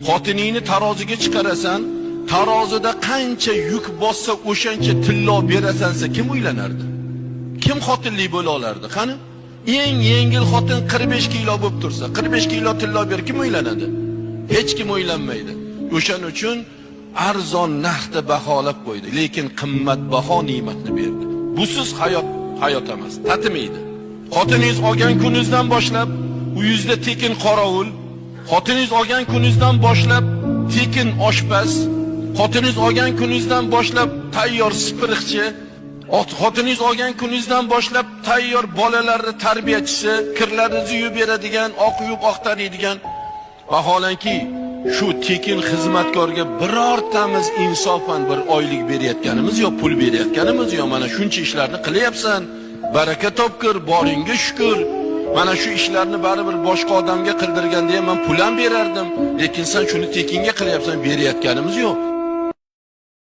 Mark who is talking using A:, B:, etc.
A: Xotiningni taroziga chiqarasan, tarozida qancha yuk bossa o'shancha tillo berasansa kim uylanardi? Kim xotinlik bo'la olardi? Qani? Eng yengil xotin 45 kilo bo'lib tursa, 45 kilo tillo ber kim uylanadi? Hech kim uylanmaydi. O'shaning uchun arzon narxda baholab qo'ydi, lekin qimmatbaho ne'matni berdi. Busiz hayot emas, tatimaydi. Xotiningiz olgan kuningizdan boshlab uyingizda tekin qorovul, xotiningiz olgan kuningizdan boshlab tekin oshpaz, xotiningiz olgan kuningizdan boshlab tayyor sipiriqchi, xotiningiz olgan kuningizdan boshlab tayyor bolalarni tarbiyachisi, kirlaringizni yuvib beradigan, oq yuvib oqtaradigan. Vaholanki shu tekin xizmatkorga birortamiz insofan bir oylik berayotganimiz yo pul berayotganimiz yo mana shuncha ishlarni qilyapsan, baraka topkir, boringga shukr. Mana shu ishlarni baribir boshqa odamga qildirganda ham men pul ham berardim, lekin sen shuni tekinga qilyapsan, berayotganimiz yo'q.